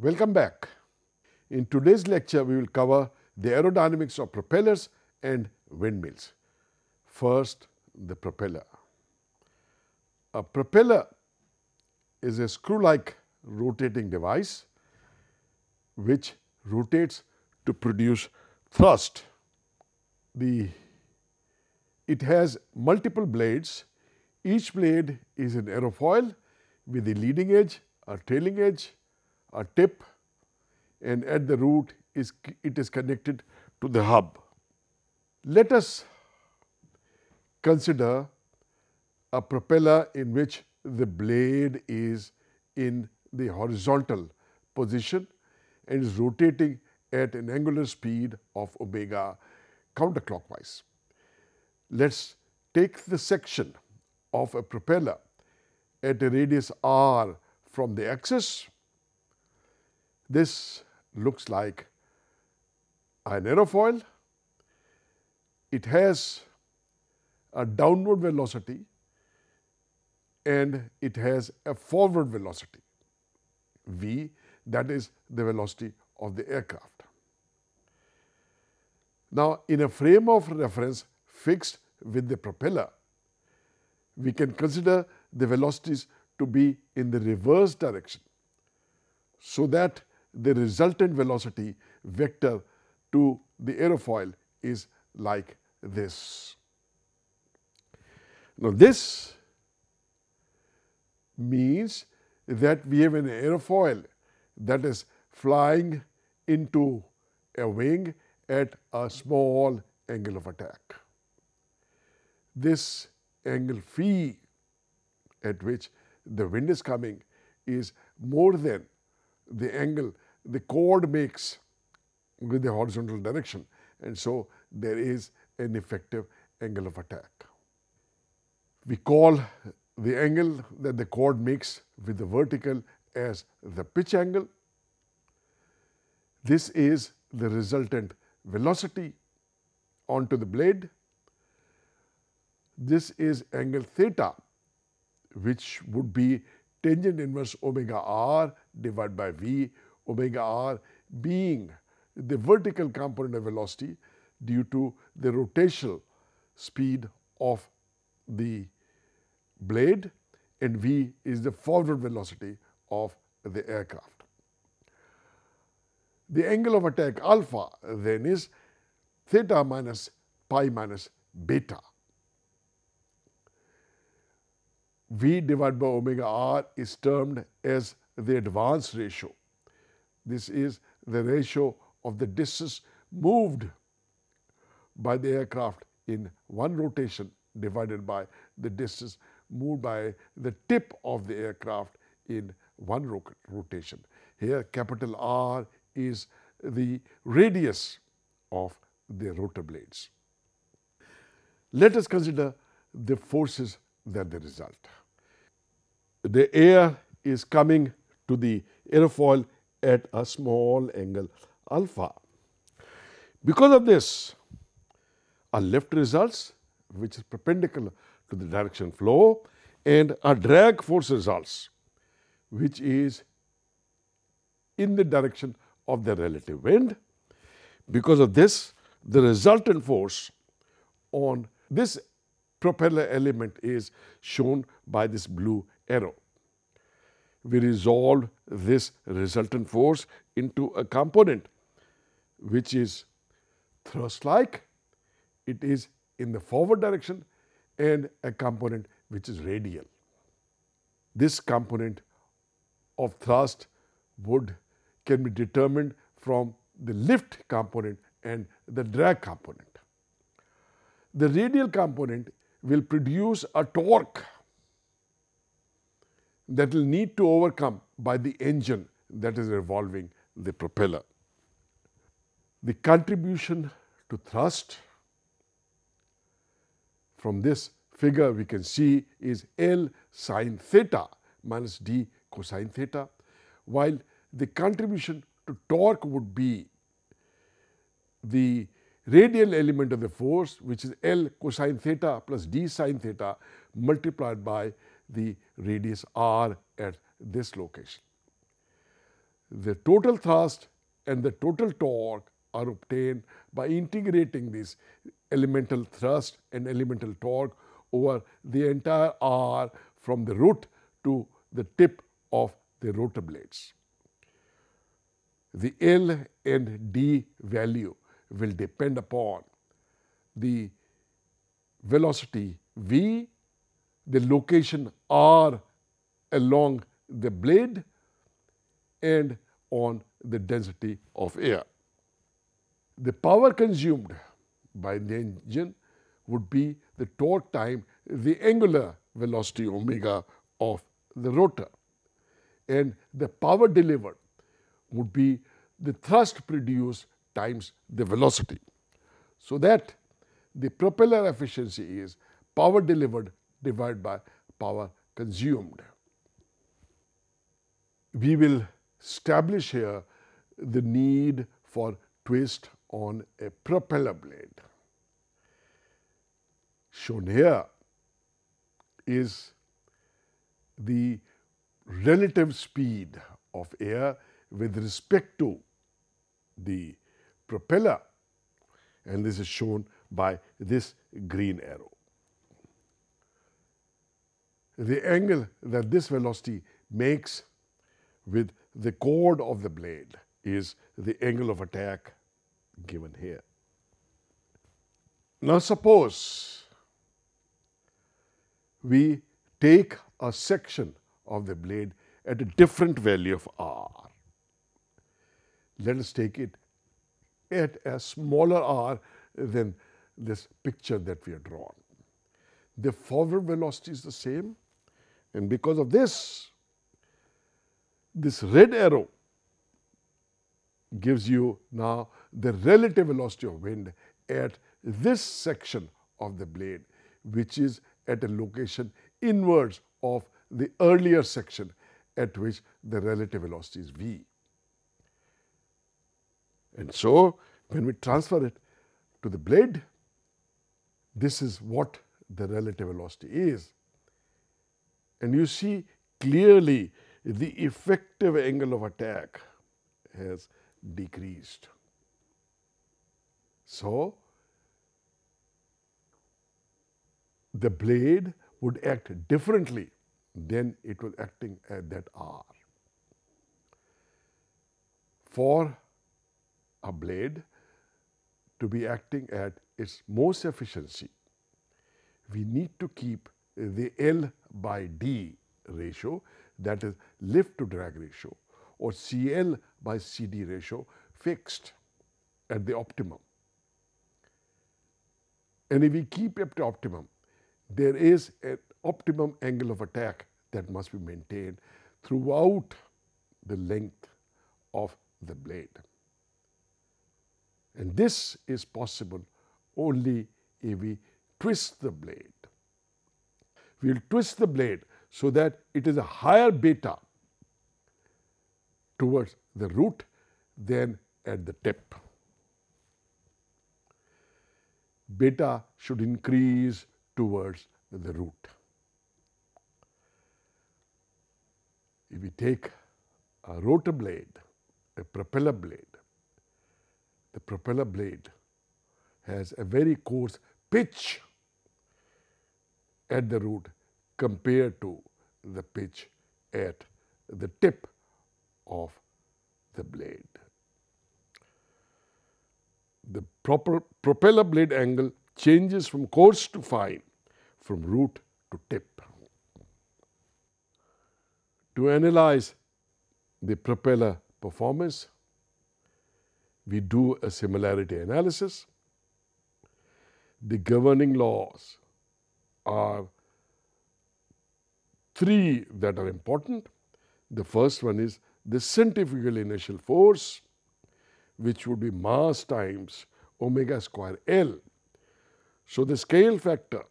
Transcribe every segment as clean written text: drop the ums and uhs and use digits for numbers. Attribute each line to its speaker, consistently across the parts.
Speaker 1: Welcome back. In today's lecture, we will cover the aerodynamics of propellers and windmills. First, the propeller. A propeller is a screw-like rotating device which rotates to produce thrust. It has multiple blades. Each blade is an aerofoil with a leading edge, a trailing edge, a tip, and at the root it is connected to the hub. Let us consider a propeller in which the blade is in the horizontal position and is rotating at an angular speed of omega counterclockwise. Let's take the section of a propeller at a radius r from the axis. This looks like an aerofoil. It has a downward velocity and it has a forward velocity v, that is the velocity of the aircraft. Now, in a frame of reference fixed with the propeller, we can consider the velocities to be in the reverse direction, so that the resultant velocity vector to the aerofoil is like this. Now, this means that we have an aerofoil that is flying into a wing at a small angle of attack. This angle phi at which the wind is coming is more than the angle the chord makes with the horizontal direction, and so there is an effective angle of attack. We call the angle that the chord makes with the vertical as the pitch angle. This is the resultant velocity onto the blade. This is angle theta, which would be tangent inverse omega r divided by v, omega r being the vertical component of velocity due to the rotational speed of the blade, and v is the forward velocity of the aircraft. The angle of attack alpha then is theta minus pi minus beta. V divided by omega r is termed as the advance ratio. This is the ratio of the distance moved by the aircraft in one rotation divided by the distance moved by the tip of the aircraft in one rotation. Here capital R is the radius of the rotor blades. Let us consider the forces that they result. The air is coming to the aerofoil at a small angle alpha. Because of this, a lift results which is perpendicular to the direction flow, and a drag force results which is in the direction of the relative wind. Because of this, the resultant force on this propeller element is shown by this blue arrow. We resolve this resultant force into a component which is thrust-like, it is in the forward direction, and a component which is radial. This component of thrust can be determined from the lift component and the drag component. The radial component will produce a torque that will need to overcome by the engine that is revolving the propeller. The contribution to thrust from this figure we can see is L sine theta minus D cosine theta, while the contribution to torque would be the radial element of the force, which is L cosine theta plus D sine theta multiplied by the radius r at this location. The total thrust and the total torque are obtained by integrating this elemental thrust and elemental torque over the entire R from the root to the tip of the rotor blades. The L and D value will depend upon the velocity V, the location R along the blade, and on the density of air. The power consumed by the engine would be the torque time the angular velocity omega of the rotor, and the power delivered would be the thrust produced times the velocity. So that the propeller efficiency is power delivered divided by power consumed. We will establish here the need for twist on a propeller blade. Shown here is the relative speed of air with respect to the propeller, and this is shown by this green arrow. The angle that this velocity makes with the chord of the blade is the angle of attack given here. Now suppose we take a section of the blade at a different value of R. Let us take it at a smaller R than this picture that we have drawn. The forward velocity is the same, and because of this red arrow gives you now the relative velocity of wind at this section of the blade, which is at a location inwards of the earlier section at which the relative velocity is V. And so, when we transfer it to the blade, this is what the relative velocity is. And you see clearly the effective angle of attack has decreased. So, the blade would act differently than it was acting at that R. For a blade to be acting at its most efficiency, we need to keep the L by D ratio, that is lift to drag ratio, or CL by CD ratio, fixed at the optimum. And if we keep it to optimum, there is an optimum angle of attack that must be maintained throughout the length of the blade. And this is possible only if we twist the blade. We will twist the blade so that it is a higher beta towards the root than at the tip. Beta should increase towards the root. If we take a rotor blade, a propeller blade, the propeller blade has a very coarse pitch at the root compared to the pitch at the tip of the blade. The propeller blade angle changes from coarse to fine, from root to tip. To analyze the propeller performance, we do a similarity analysis. The governing laws are three that are important. The first one is the centrifugal inertial force, which would be mass times omega square L. So the scale factor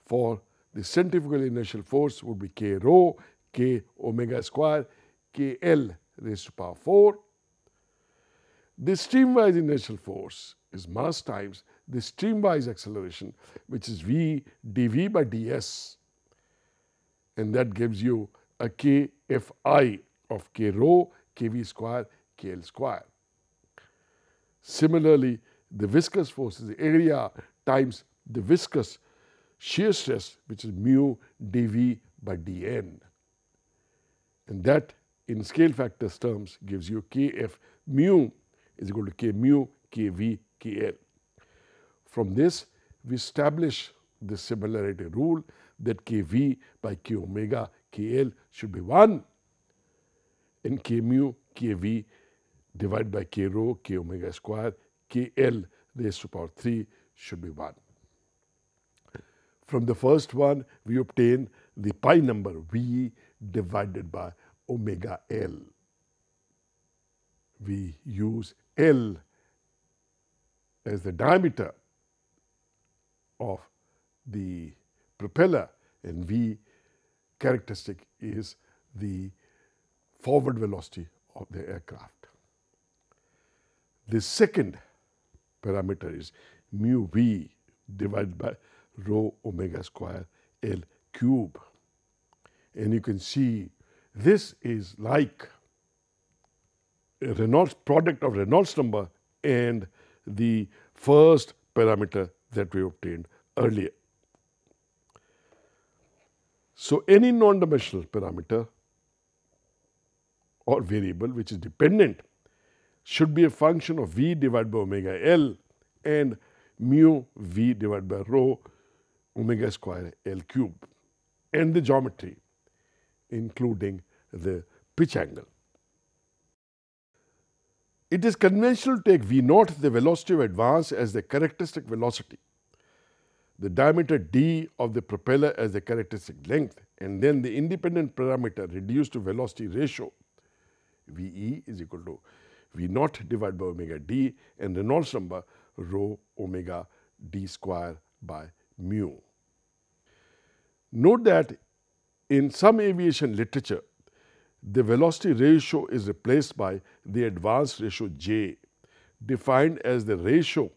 Speaker 1: for the centrifugal inertial force would be K rho, K omega square, K L raised to power 4. The streamwise inertial force is mass times the streamwise acceleration, which is V dV by ds, and that gives you a Kfi of K rho, kV square KL square. Similarly, the viscous force is the area times the viscous shear stress, which is mu dV by dN. And that in scale factors terms gives you Kf mu is equal to K mu Kv KL. From this, we establish the similarity rule that Kv by K omega KL should be 1 and K mu Kv divided by K rho K omega square KL raised to power 3 should be 1. From the first one, we obtain the pi number V divided by omega L. We use L as the diameter of the propeller and V characteristic is the forward velocity of the aircraft. The second parameter is mu V divided by rho omega square L cube. And you can see this is like a Reynolds product of Reynolds number and the first parameter that we obtained earlier. So any non-dimensional parameter or variable which is dependent should be a function of V divided by omega L and mu V divided by rho omega square L cube and the geometry including the pitch angle. It is conventional to take V naught, the velocity of advance, as the characteristic velocity, the diameter d of the propeller as the characteristic length, and then the independent parameter reduced to velocity ratio Ve is equal to V naught divided by omega d and Reynolds number rho omega d square by mu. Note that in some aviation literature, the velocity ratio is replaced by the advance ratio J, defined as the ratio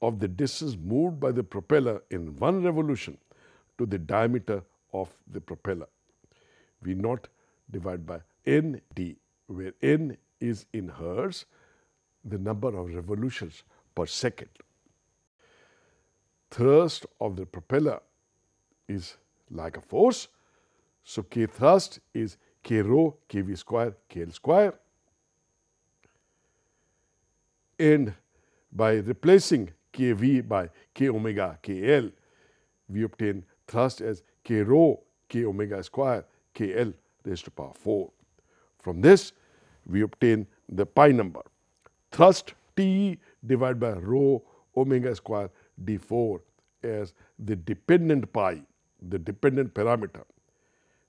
Speaker 1: of the distance moved by the propeller in one revolution to the diameter of the propeller. V naught divided by Nd, where N is in hertz, the number of revolutions per second. Thrust of the propeller is like a force, so K thrust is K rho Kv square KL square, and by replacing Kv by K omega KL, we obtain thrust as K rho K omega square KL raised to power 4. From this, we obtain the pi number. Thrust T divided by rho omega square d4 as the dependent pi, the dependent parameter,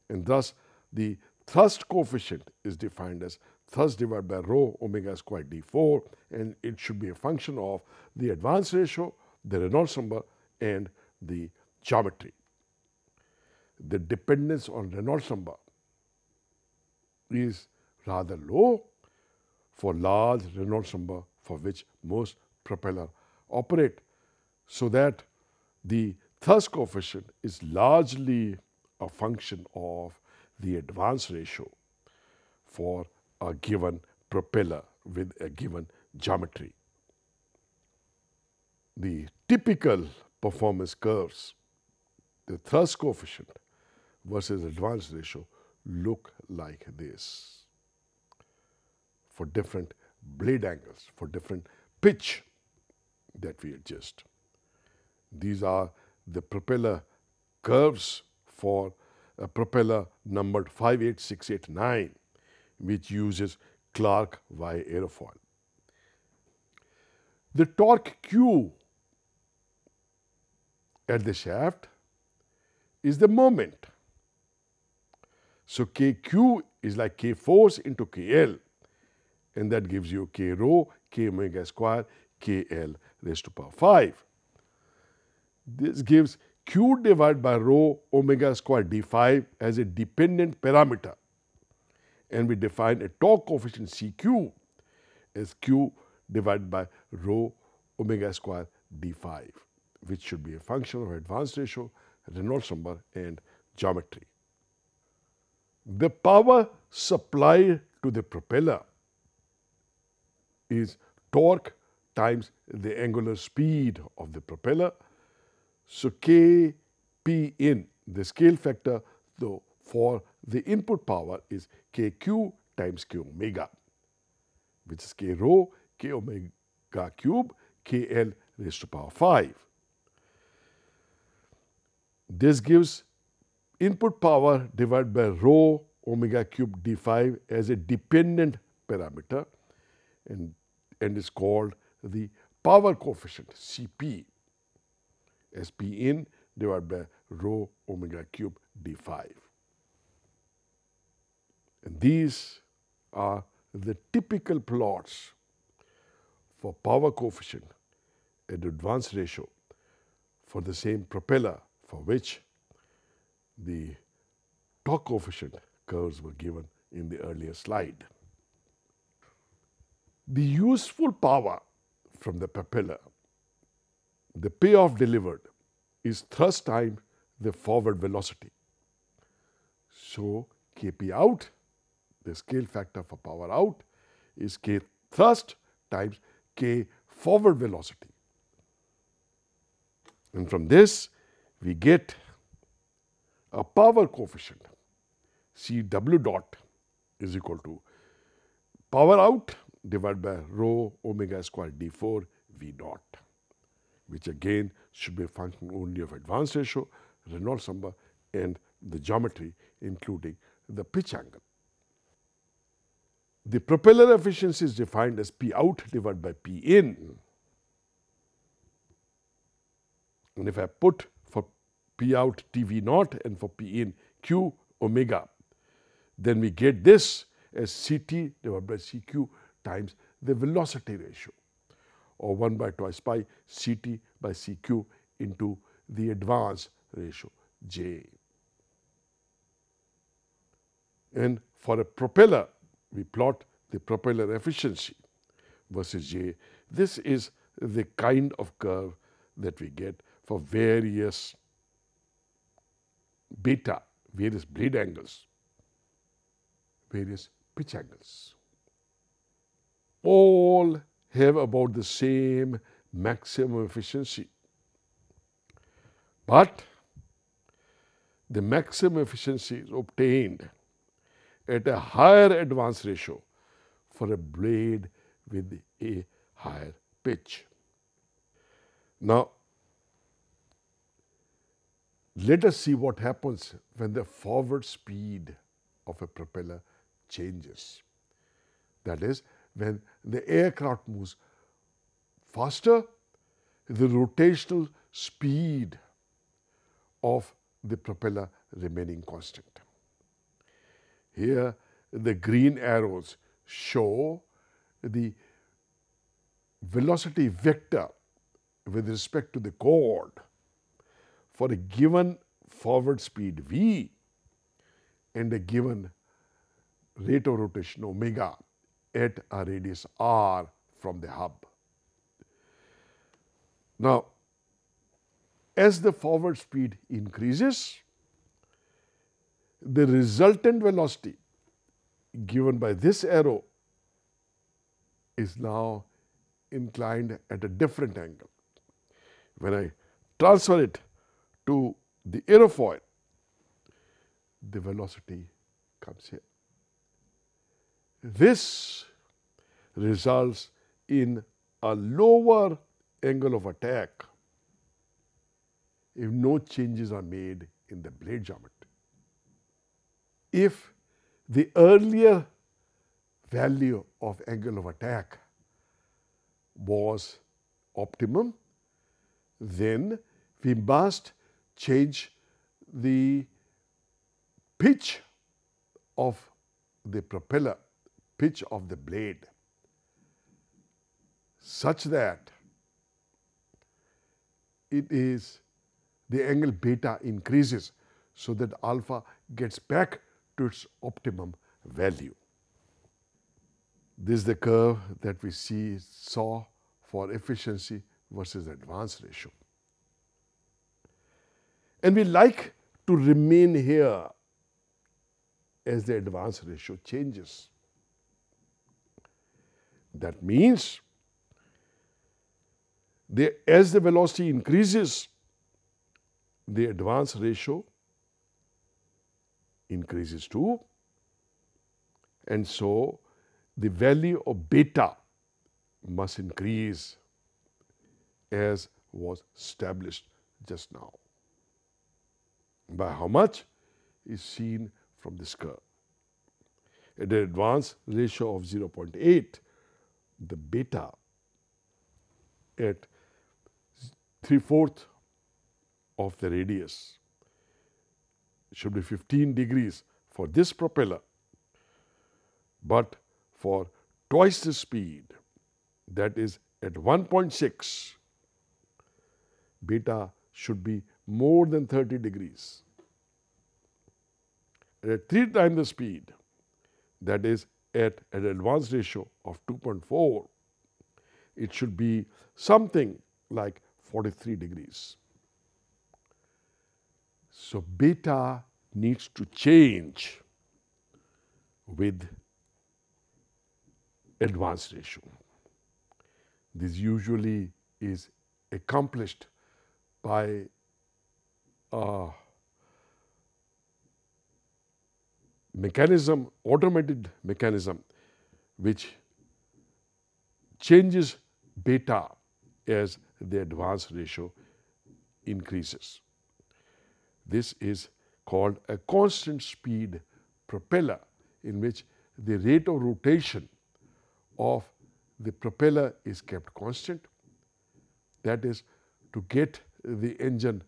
Speaker 1: and thus the thrust coefficient is defined as thrust divided by rho omega square d4, and it should be a function of the advance ratio, the Reynolds number, and the geometry. The dependence on Reynolds number is rather low for large Reynolds number for which most propeller operate, so that the thrust coefficient is largely a function of the advance ratio for a given propeller with a given geometry. The typical performance curves, the thrust coefficient versus advance ratio, look like this for different blade angles, for different pitch that we adjust. These are the propeller curves for a propeller numbered 58689, which uses Clark Y aerofoil. The torque Q at the shaft is the moment. So KQ is like K force into KL, and that gives you K rho K omega square KL raised to power 5. This gives Q divided by rho omega square d5 as a dependent parameter, and we define a torque coefficient CQ as Q divided by rho omega square d5, which should be a function of advance ratio, Reynolds number, and geometry. The power supplied to the propeller is torque times the angular speed of the propeller. So Kp in, the scale factor though for the input power is Kq times K omega, which is K rho, K omega cube, Kl raised to power 5. This gives input power divided by rho omega cube d5 as a dependent parameter and is called the power coefficient Cp as P in divided by rho omega cube d5. And these are the typical plots for power coefficient and advance ratio for the same propeller for which the torque coefficient curves were given in the earlier slide. The useful power from the propeller, the payoff delivered, is thrust times the forward velocity. So Kp out, the scale factor for power out, is K thrust times K forward velocity. And from this we get a power coefficient Cw dot is equal to power out divided by rho omega square d4 V dot, which again should be a function only of advance ratio, Reynolds number and the geometry including the pitch angle. The propeller efficiency is defined as P out divided by P in. And if I put for P out TV naught and for P in Q omega, then we get this as Ct divided by Cq times the velocity ratio, or 1 by twice pi Ct by Cq into the advance ratio J. And for a propeller, we plot the propeller efficiency versus J. This is the kind of curve that we get for various beta, various blade angles, various pitch angles. All have about the same maximum efficiency, but the maximum efficiency is obtained at a higher advance ratio for a blade with a higher pitch. Now, let us see what happens when the forward speed of a propeller changes. That is, when the aircraft moves faster, the rotational speed of the propeller remaining constant. Here, the green arrows show the velocity vector with respect to the chord for a given forward speed v and a given rate of rotation omega at a radius r from the hub. Now, as the forward speed increases, the resultant velocity given by this arrow is now inclined at a different angle. When I transfer it to the aerofoil, the velocity comes here. This results in a lower angle of attack if no changes are made in the blade geometry. If the earlier value of angle of attack was optimum, then we must change the pitch of the propeller, pitch of the blade, such that the angle beta increases so that alpha gets back to its optimum value. This is the curve that we saw for efficiency versus advance ratio. And we like to remain here as the advance ratio changes. That means as the velocity increases, the advance ratio increases too, and so the value of beta must increase as was established just now. By how much is seen from this curve. At an advance ratio of 0.8, the beta at 3/4 of the radius should be 15 degrees for this propeller, but for twice the speed, that is at 1.6, beta should be more than 30 degrees. At 3 times the speed, that is at an advance ratio of 2.4, it should be something like 43 degrees. So beta needs to change with advance ratio. This usually is accomplished by a mechanism, automated mechanism, which changes beta as the advance ratio increases. This is called a constant speed propeller, in which the rate of rotation of the propeller is kept constant. That is to get the engine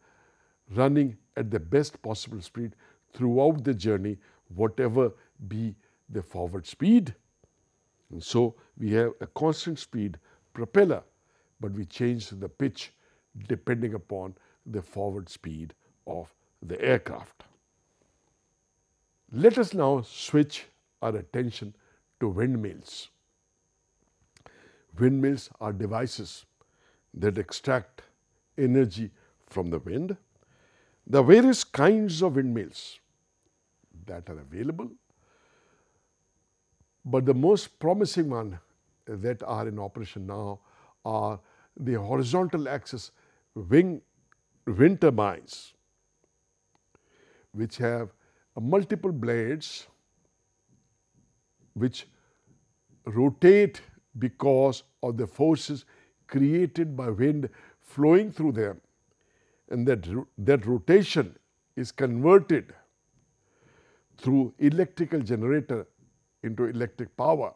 Speaker 1: running at the best possible speed throughout the journey, whatever be the forward speed. And so we have a constant speed propeller, but we change the pitch depending upon the forward speed of the aircraft. Let us now switch our attention to windmills. Windmills are devices that extract energy from the wind. The various kinds of windmills that are available, but the most promising one that are in operation now are the horizontal axis wind turbines, which have multiple blades which rotate because of the forces created by wind flowing through them, and that rotation is converted through electrical generator into electric power,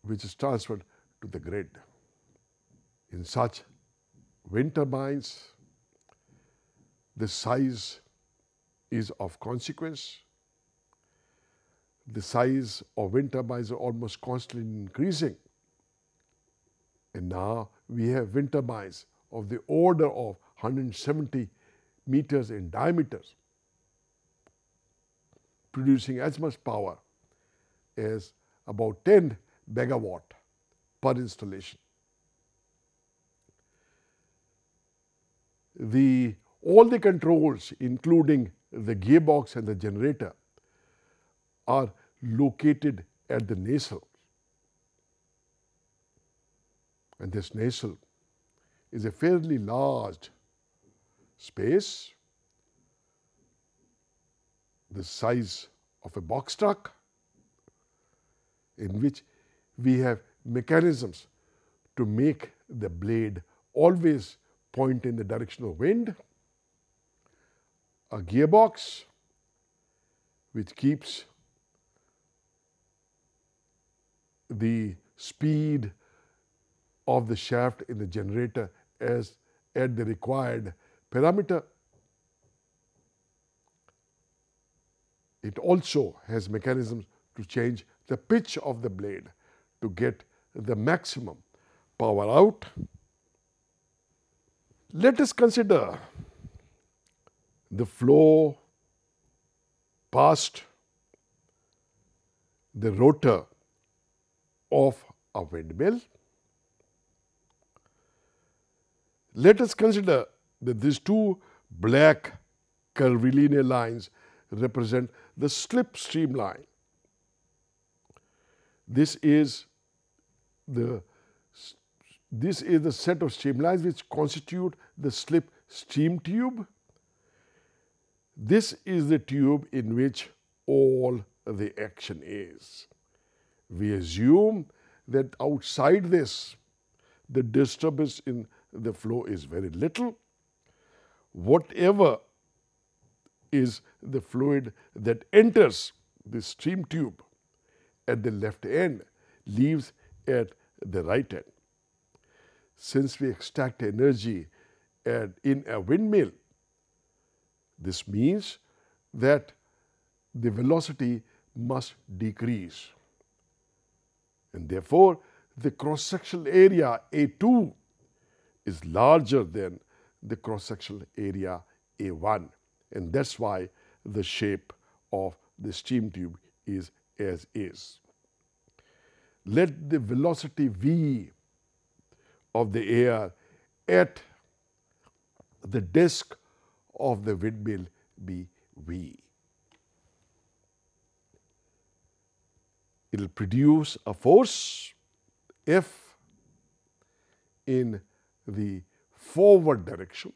Speaker 1: which is transferred to the grid. In such wind turbines, the size is of consequence. The size of wind turbines are almost constantly increasing. And now we have wind turbines of the order of 170 meters in diameter, producing as much power as about 10 megawatt per installation. All the controls, including the gearbox and the generator, are located at the nacelle. And this nacelle is a fairly large space, the size of a box truck, in which we have mechanisms to make the blade always point in the direction of wind, a gearbox which keeps the speed of the shaft in the generator as at the required parameter. It also has mechanisms to change the pitch of the blade to get the maximum power out. Let us consider the flow past the rotor of a windmill. Let us consider that these two black curvilinear lines represent the slipstream line. This is this is the set of streamlines which constitute the slip stream tube. This is the tube in which all the action is. We assume that outside this, the disturbance in the flow is very little. Whatever is the fluid that enters the stream tube at the left end leaves at the right end. Since we extract energy in a windmill, this means that the velocity must decrease. And therefore, the cross-sectional area A2 is larger than the cross-sectional area A1. And that's why the shape of the steam tube is as is. Let the velocity V of the air at the disk of the windmill be V. It will produce a force F in the forward direction.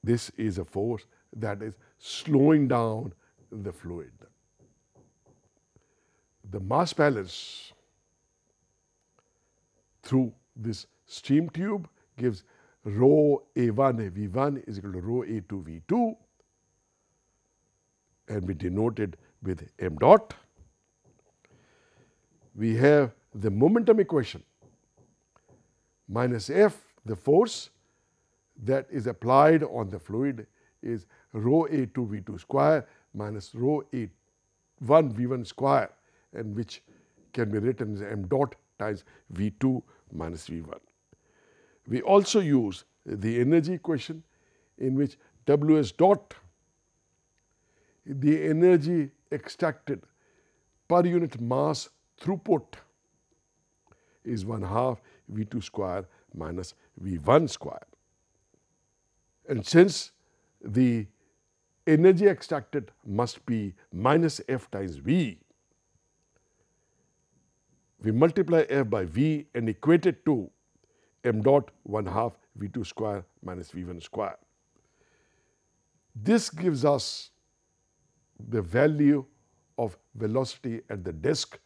Speaker 1: This is a force that is slowing down the fluid. The mass balance through this steam tube gives rho A1 V1 is equal to rho A2 V2, and we denote it with m dot. We have the momentum equation minus F, the force that is applied on the fluid, is rho A2 V2 square minus rho A1 V1 square, and which can be written as m dot times V2 minus V1. We also use the energy equation in which Ws dot, the energy extracted per unit mass throughput, is 1/2 V2 square minus V1 square. And since the energy extracted must be minus F times V, we multiply F by V and equate it to m dot 1/2 V2 square minus V1 square. This gives us the value of velocity at the disk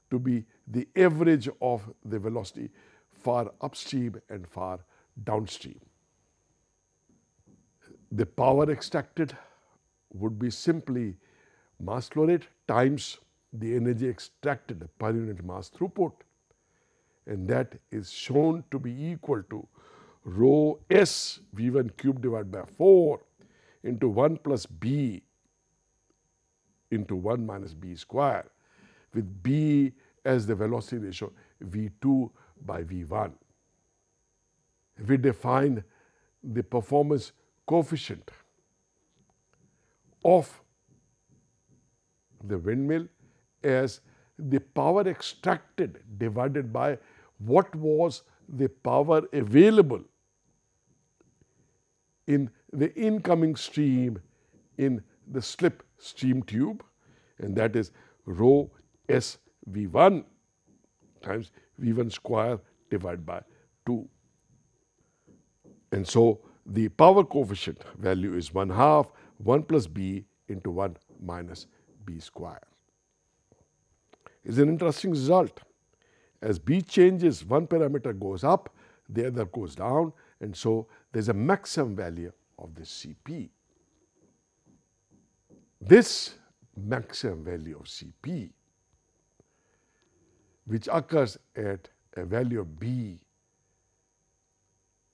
Speaker 1: to be the average of the velocity far upstream and far downstream. The power extracted would be simply mass flow rate times the energy extracted per unit mass throughput, and that is shown to be equal to rho S V1 cube divided by 4 into 1 plus B into 1 minus B square, with B as the velocity ratio V2 by V1. We define the performance coefficient of the windmill as the power extracted divided by what was the power available in the incoming stream in the slip stream tube, and that is rho S V1 times V1 square divided by 2. And so the power coefficient value is 1/2 1 plus B into 1 minus B square. It's an interesting result. As B changes, one parameter goes up, the other goes down, and so there's a maximum value of the Cp. This maximum value of Cp, which occurs at a value of B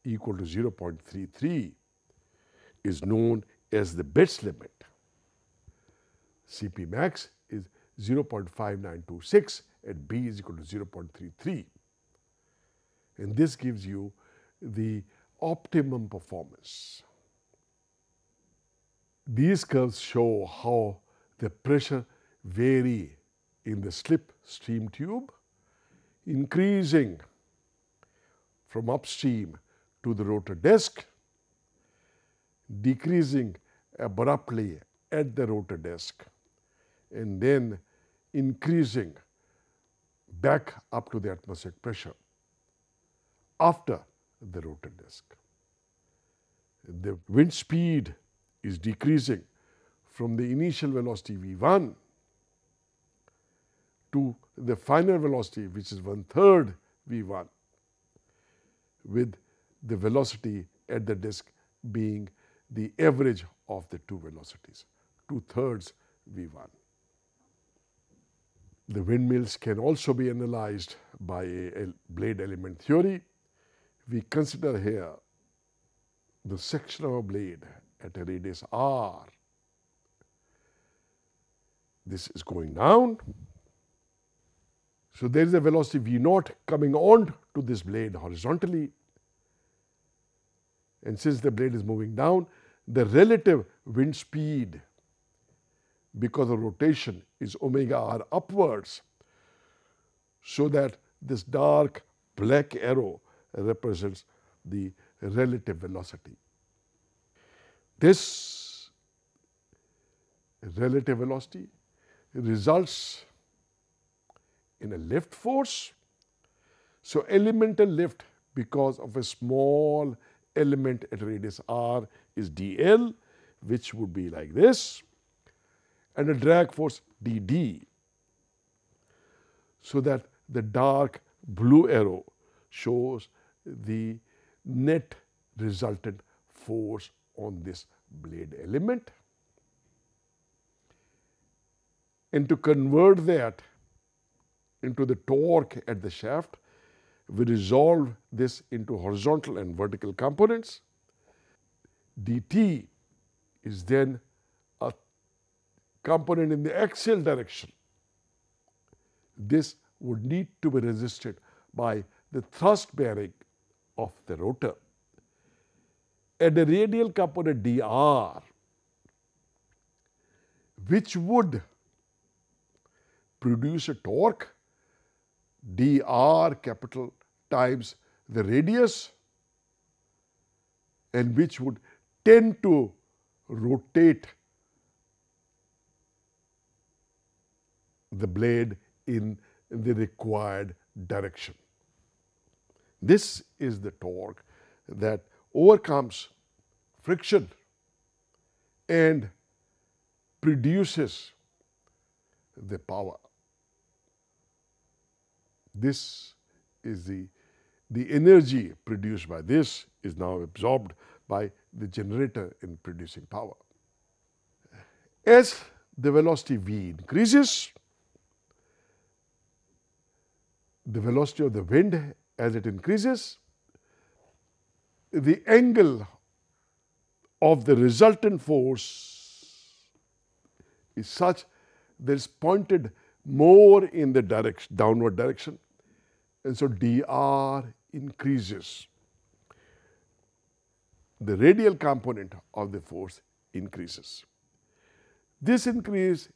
Speaker 1: equal to 0.33, is known as the Betz limit. Cp max is 0.5926 at B is equal to 0.33. And this gives you the optimum performance. These curves show how the pressure vary in the slip stream tube, increasing from upstream to the rotor disk, decreasing abruptly at the rotor disk, and then increasing back up to the atmospheric pressure after the rotor disk. The wind speed is decreasing from the initial velocity v1 to the final velocity, which is 1/3 v1, with the velocity at the disk being the average of the two velocities, 2/3 v1. The windmills can also be analyzed by a blade element theory. We consider here the section of a blade at a radius r. This is going down. So there is a velocity v0 coming on to this blade horizontally. And since the blade is moving down, the relative wind speed, because of rotation, is omega r upwards, so that this dark black arrow represents the relative velocity. This relative velocity results in a lift force. So elemental lift, because of a small element at radius r, is dl, which would be like this, and a drag force dd, so that the dark blue arrow shows the net resultant force on this blade element. And to convert that into the torque at the shaft, we resolve this into horizontal and vertical components. dt is then a component in the axial direction. This would need to be resisted by the thrust bearing of the rotor. And a radial component dr, which would produce a torque dr capital times the radius, and which would tend to rotate the blade in the required direction. This is the torque that overcomes friction and produces the power. This is the energy produced by this is now absorbed by the generator in producing power. As the velocity v increases, the velocity of the wind as it increases, the angle of the resultant force is such that it's pointed more in the direction, downward direction, and so dr increases. The radial component of the force increases. This increase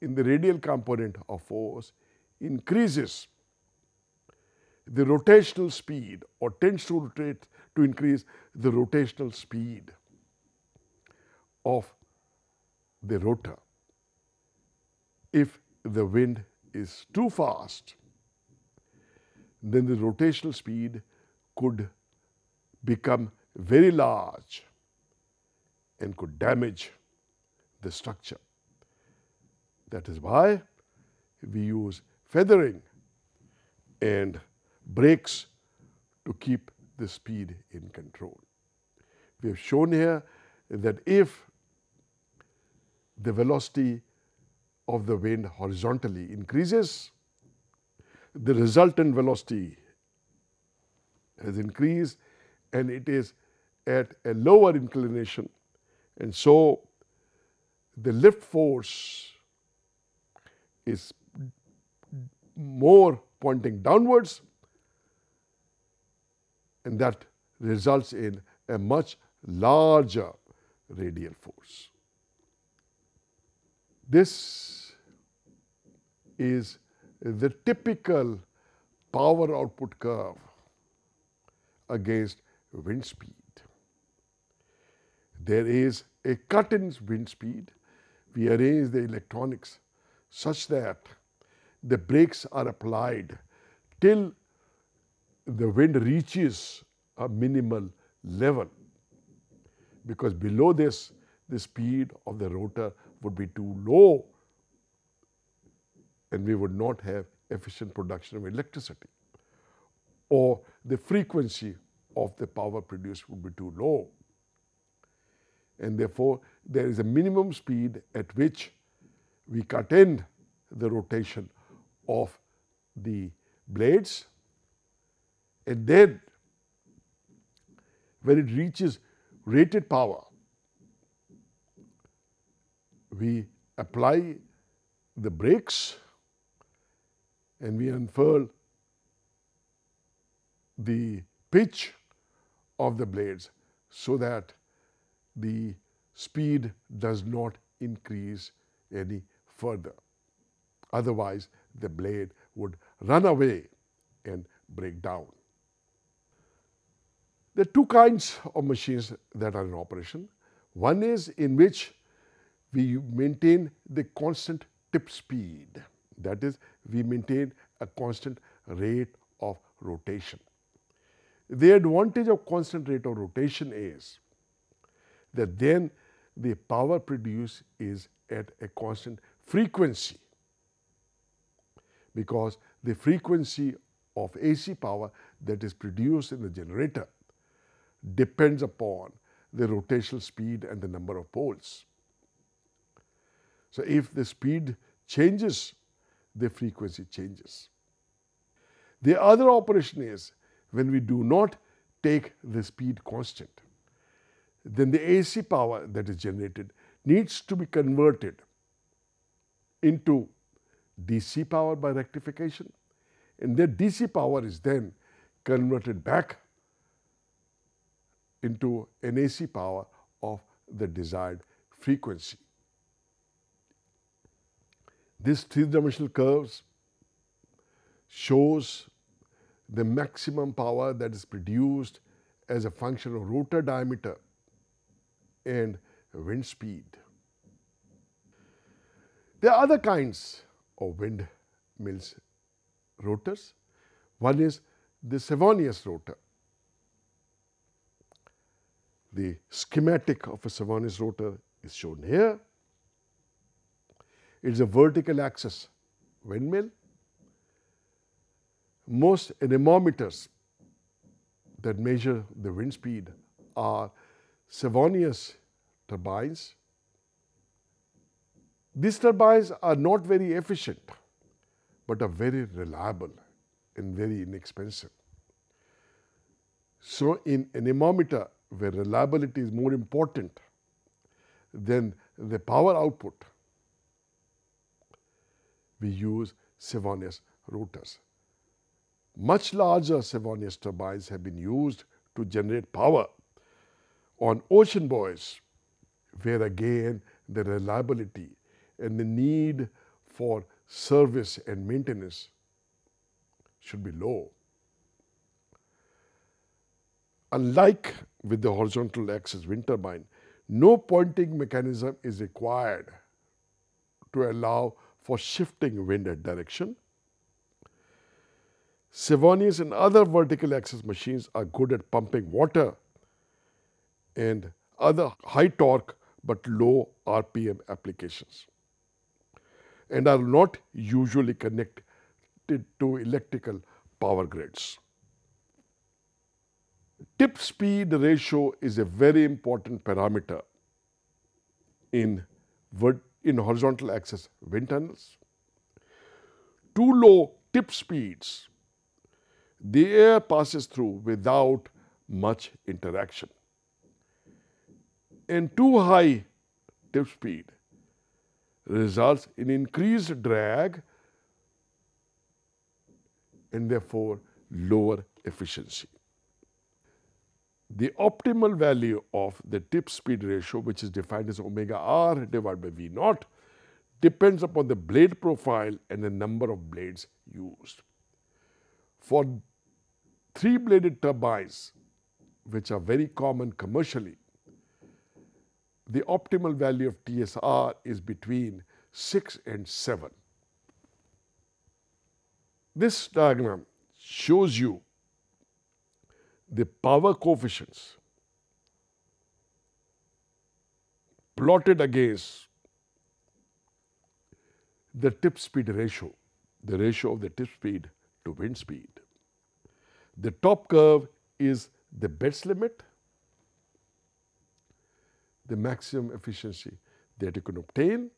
Speaker 1: in the radial component of force increases the rotational speed, or tends to rotate to increase the rotational speed of the rotor. If the wind is too fast, then the rotational speed could become very large and could damage the structure. That is why we use feathering and brakes to keep the speed in control. We have shown here that if the velocity of the wind horizontally increases, the resultant velocity has increased and it is at a lower inclination, and so the lift force is more pointing downwards, and that results in a much larger radial force. This is the typical power output curve against wind speed. There is a cut in wind speed. We arrange the electronics such that the brakes are applied till the wind reaches a minimal level, because below this, the speed of the rotor would be too low and we would not have efficient production of electricity, or the frequency of the power produced would be too low. And therefore, there is a minimum speed at which we cut in the rotation of the blades, and then when it reaches rated power, we apply the brakes and we unfurl the pitch of the blades so that the speed does not increase any further. Otherwise, the blade would run away and break down. There are two kinds of machines that are in operation. One is in which we maintain the constant tip speed. That is, we maintain a constant rate of rotation. The advantage of constant rate of rotation is that then the power produced is at a constant frequency, because the frequency of AC power that is produced in the generator depends upon the rotational speed and the number of poles. So if the speed changes, the frequency changes. The other operation is when we do not take the speed constant, then the AC power that is generated needs to be converted into DC power by rectification, and that DC power is then converted back into an AC power of the desired frequency. This three-dimensional curves shows the maximum power that is produced as a function of rotor diameter and wind speed. There are other kinds of windmills rotors. One is the Savonious rotor. The schematic of a Savonious rotor is shown here. It is a vertical axis windmill. Most anemometers that measure the wind speed are Savonious turbines. These turbines are not very efficient, but are very reliable and very inexpensive. So in anemometer, where reliability is more important than the power output, we use Savonious rotors. Much larger Savonious turbines have been used to generate power on ocean buoys, where again the reliability and the need for service and maintenance should be low. Unlike with the horizontal axis wind turbine, no pointing mechanism is required to allow for shifting wind direction. Savonious and other vertical axis machines are good at pumping water and other high torque but low RPM applications, and are not usually connected to electrical power grids. Tip speed ratio is a very important parameter in horizontal axis wind tunnels. Too low tip speeds, the air passes through without much interaction. And too high tip speed results in increased drag and therefore lower efficiency. The optimal value of the tip speed ratio, which is defined as omega r divided by V naught, depends upon the blade profile and the number of blades used. For three-bladed turbines, which are very common commercially, the optimal value of TSR is between 6 and 7. This diagram shows you the power coefficients plotted against the tip speed ratio, the ratio of the tip speed to wind speed. The top curve is the best limit, the maximum efficiency that you can obtain.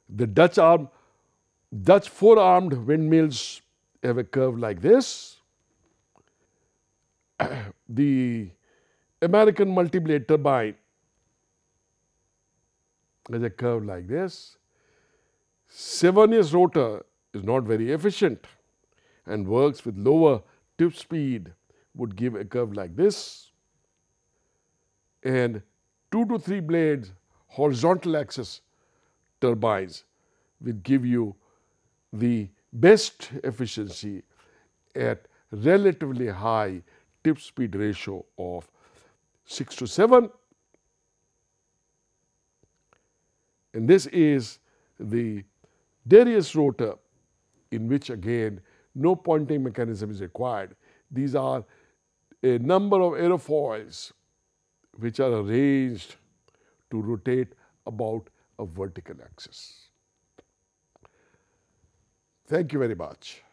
Speaker 1: The Dutch four-armed windmills have a curve like this. The American multi-blade turbine has a curve like this. Savonious Rotor is not very efficient and works with lower tip speed, would give a curve like this. And 2 to 3 blades horizontal axis turbines will give you the best efficiency at relatively high tip speed ratio of 6 to 7. And this is the Darius rotor, in which again no pointing mechanism is required. These are a number of aerofoils which are arranged to rotate about a vertical axis. Thank you very much.